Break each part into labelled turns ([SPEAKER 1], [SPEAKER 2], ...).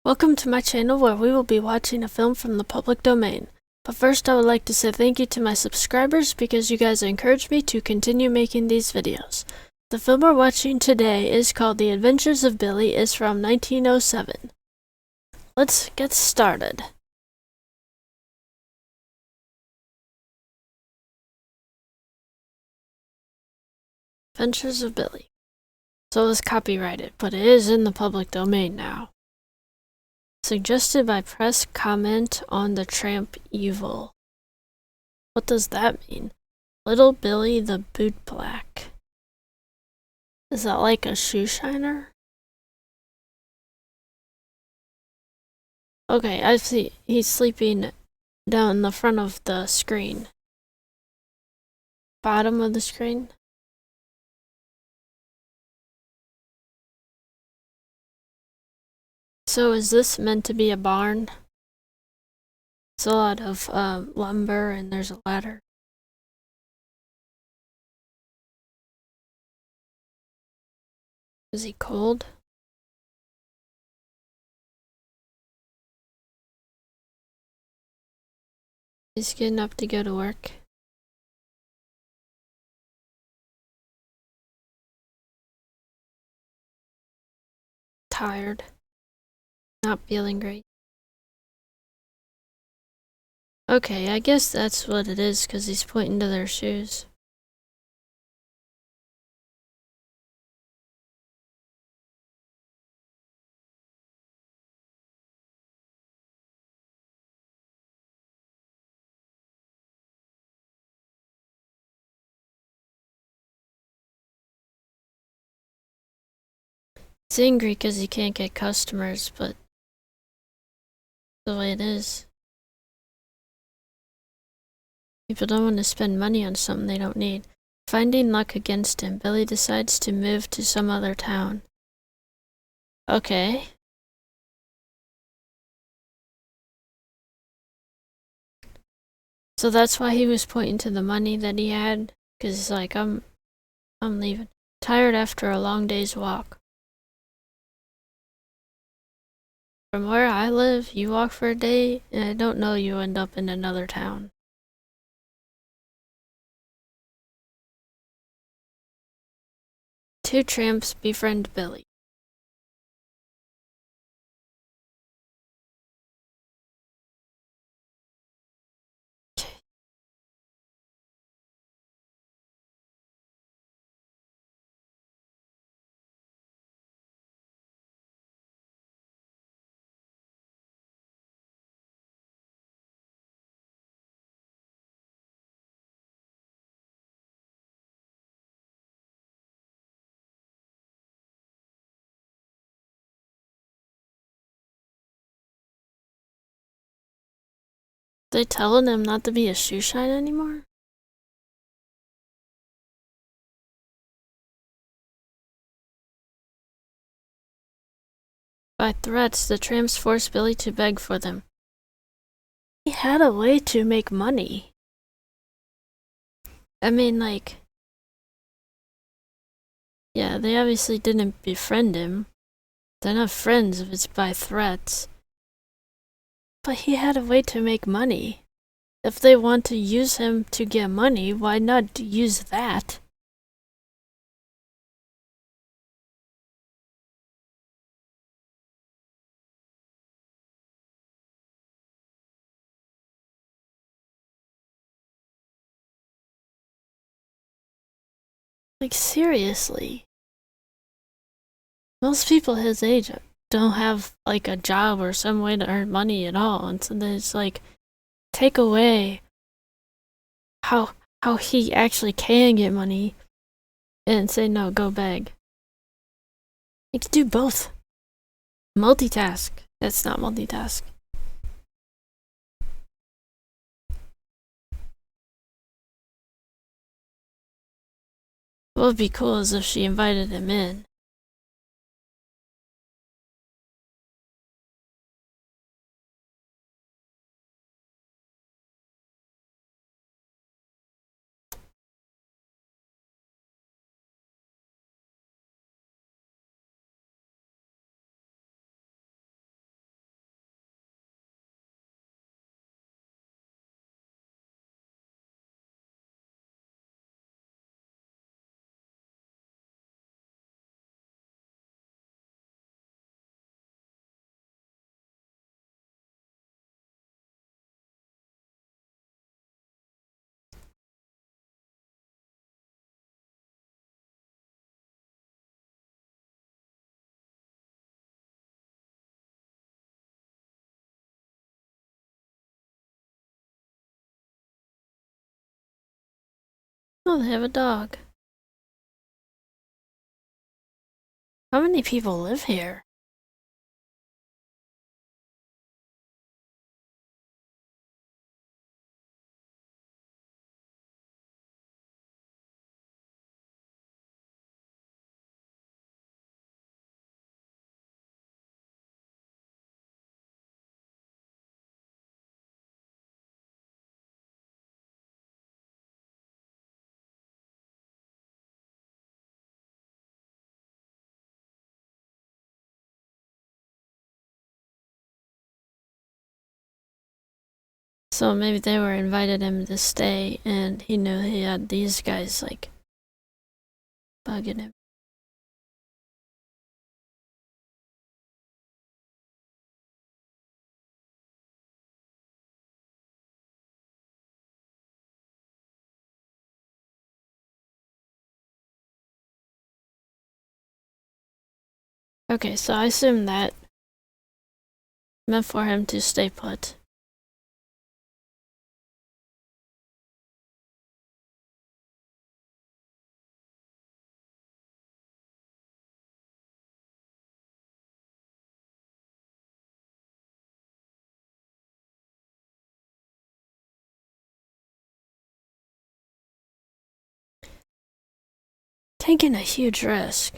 [SPEAKER 1] Welcome to my channel where we will be watching a film from the public domain. But first I would like to say thank you to my subscribers because you guys encouraged me to continue making these videos. The film we're watching today is called The Adventures of Billy. It's from 1907. Let's get started. Adventures of Billy. So it's copyrighted, but it is in the public domain now. Suggested by press comment on the tramp evil. What does that mean? Little Billy the Bootblack. Is that like a shoe shiner? Okay, I see. He's sleeping down the front of the screen. Bottom of the screen. So is this meant to be a barn? It's a lot of lumber and there's a ladder. Is he cold? He's getting up to go to work. Tired. Not feeling great. Okay, I guess that's what it is because he's pointing to their shoes. He's angry because he can't get customers, but the way it is. People don't want to spend money on something they don't need. Finding luck against him, Billy decides to move to some other town. Okay. So that's why he was pointing to the money that he had, because he's like, I'm leaving. Tired after a long day's walk. From where I live, you walk for a day, and I don't know you end up in another town. Two tramps befriend Billy. They telling him not to be a shoe shine anymore? By threats, the tramps force Billy to beg for them. He had a way to make money. I mean, like, yeah, they obviously didn't befriend him. They're not friends if it's by threats. But he had a way to make money. If they want to use him to get money, why not use that? Like, seriously. Most people his age don't have, like, a job or some way to earn money at all. And so then it's like, take away how he actually can get money and say, no, go beg. You can do both. Multitask. That's not multitask. What would be cool is if she invited him in. Oh, they have a dog. How many people live here? So maybe they were invited him to stay, and he knew he had these guys, like, bugging him. Okay, so I assume that meant for him to stay put. Taking a huge risk.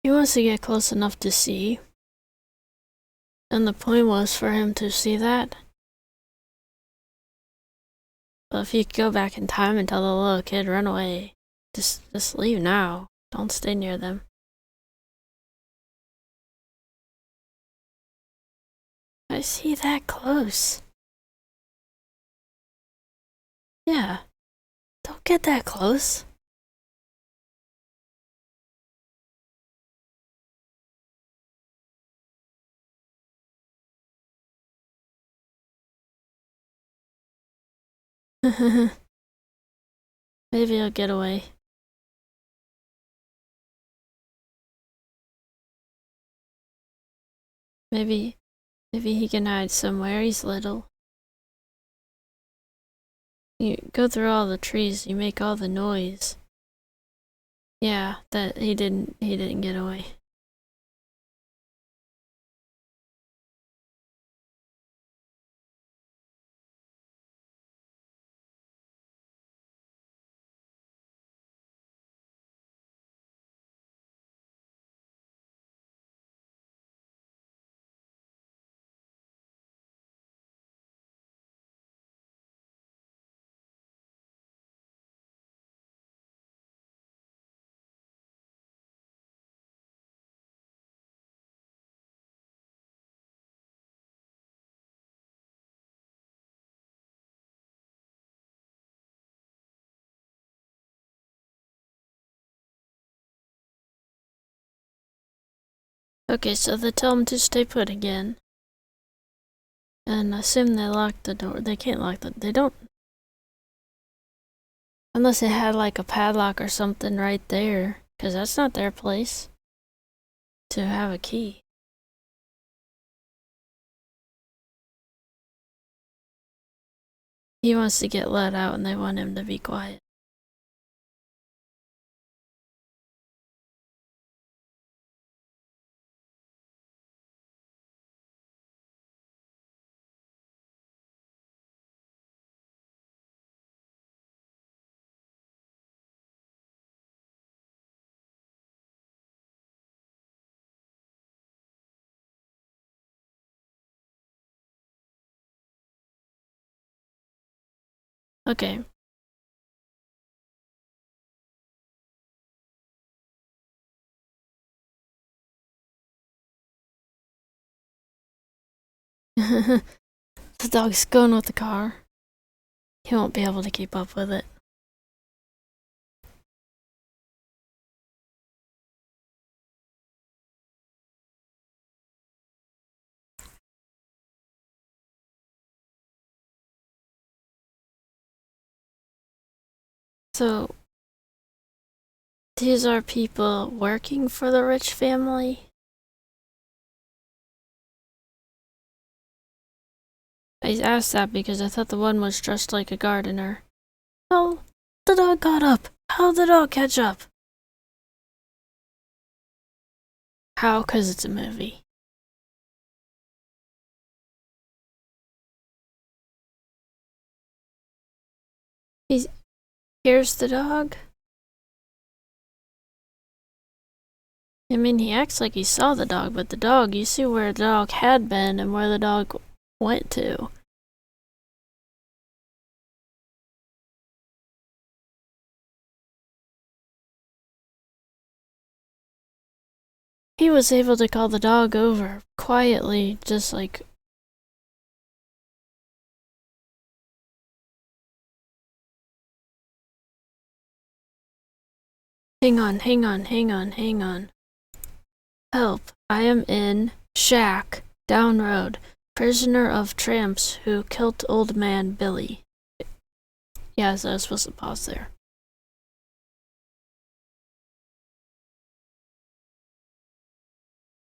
[SPEAKER 1] He wants to get close enough to see. And the point was for him to see that. But if you could go back in time and tell the little kid, run away. Just leave now. Don't stay near them. I see that close. Yeah. Don't get that close. Maybe he'll get away. Maybe he can hide somewhere. He's little. You go through all the trees, you make all the noise. Yeah, that he didn't get away. Okay, so they tell him to stay put again. And I assume they locked the door. They can't lock the... They don't... Unless it had like a padlock or something right there. Because that's not their place to have a key. He wants to get let out and they want him to be quiet. Okay. The dog's going with the car. He won't be able to keep up with it. So, these are people working for the rich family? I asked that because I thought the one was dressed like a gardener. Oh, the dog got up. How'd the dog catch up? How? 'Cause it's a movie. Here's the dog. I mean, he acts like he saw the dog, but the dog, you see where the dog had been and where the dog went to. He was able to call the dog over quietly, just like... Hang on. Help, I am in shack, down road. Prisoner of tramps who killed old man Billy. Yeah, so I was supposed to pause there.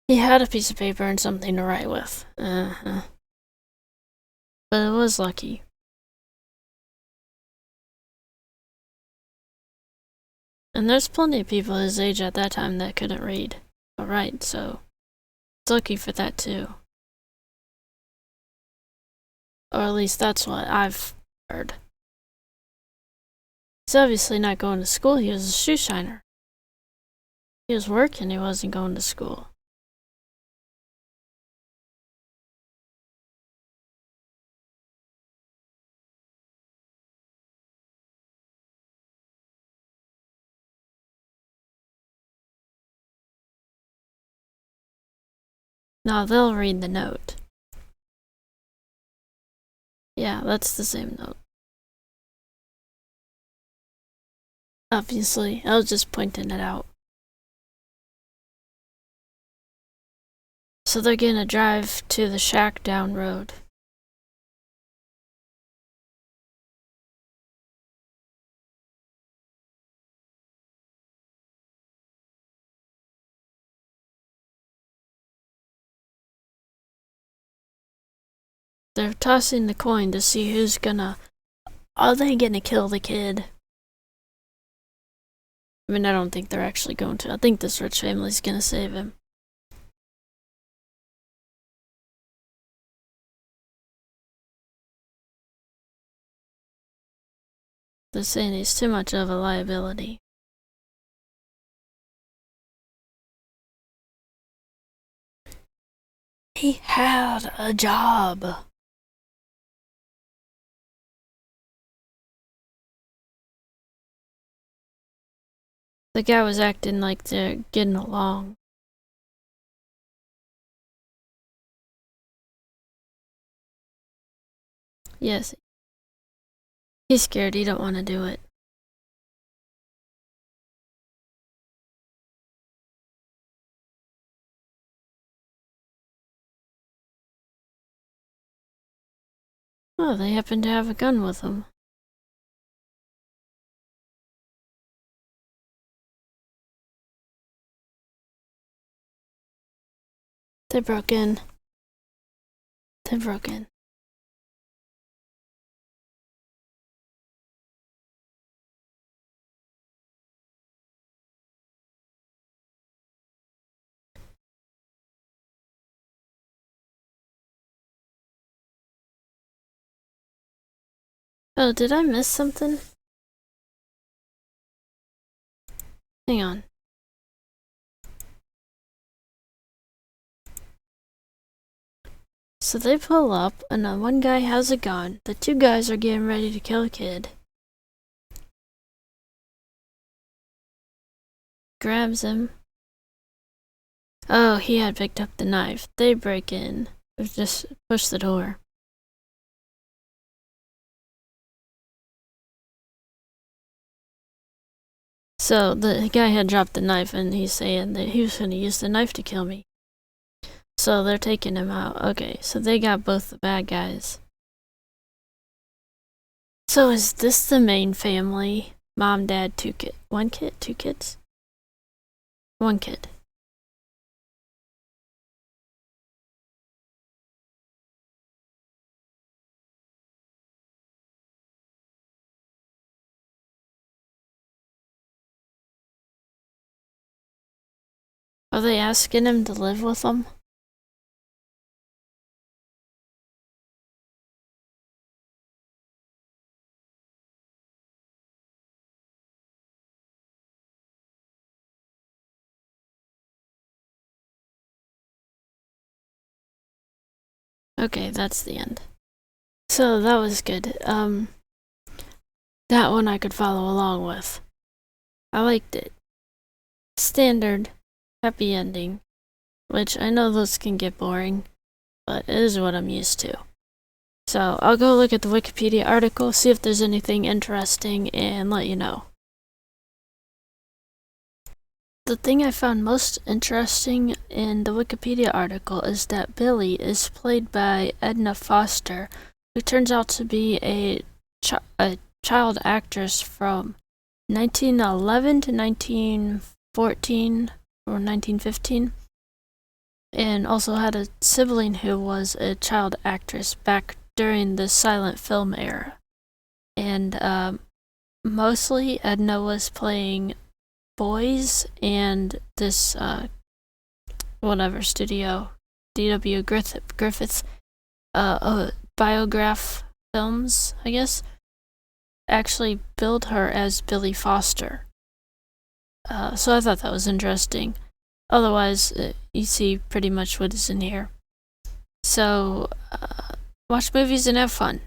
[SPEAKER 1] He had a piece of paper and something to write with. But it was lucky. And there's plenty of people his age at that time that couldn't read or write, so it's lucky for that too. Or at least that's what I've heard. He's obviously not going to school, he was a shoe shiner. He was working, he wasn't going to school. Now they'll read the note. Yeah, that's the same note. Obviously, I was just pointing it out. So they're gonna drive to the shack down road. They're tossing the coin to see who's gonna... Are they gonna kill the kid? I mean, I don't think they're actually going to. I think this rich family's gonna save him. They're saying he's too much of a liability. He had a job. The guy was acting like they're getting along. Yes. He's scared, he don't want to do it. Oh, they happen to have a gun with them. They broke in. Oh, did I miss something? Hang on. So they pull up, and one guy has a gun. The two guys are getting ready to kill a kid. Grabs him. Oh, he had picked up the knife. They break in. Just push the door. So the guy had dropped the knife, and he's saying that he was going to use the knife to kill me. So they're taking him out. Okay, so they got both the bad guys. So is this the main family? Mom, dad, two kids. One kid? Two kids? One kid. Are they asking him to live with them? Okay, that's the end. So that was good. That one I could follow along with. I liked it. Standard, happy ending, which I know those can get boring, but it is what I'm used to. So I'll go look at the Wikipedia article, see if there's anything interesting, and let you know. The thing I found most interesting in the Wikipedia article is that Billy is played by Edna Foster, who turns out to be a child actress from 1911 to 1914 or 1915, and also had a sibling who was a child actress back during the silent film era. And mostly Edna was playing boys and this whatever studio, D.W. Griffith's biograph films, I guess, actually billed her as Billy Foster. So I thought that was interesting. Otherwise, you see pretty much what is in here. So, watch movies and have fun.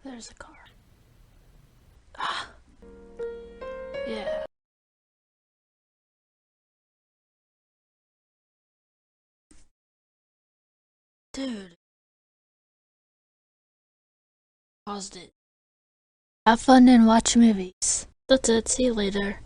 [SPEAKER 1] There's a car. Yeah. Dude. Paused it. Have fun and watch movies. That's it. See you later.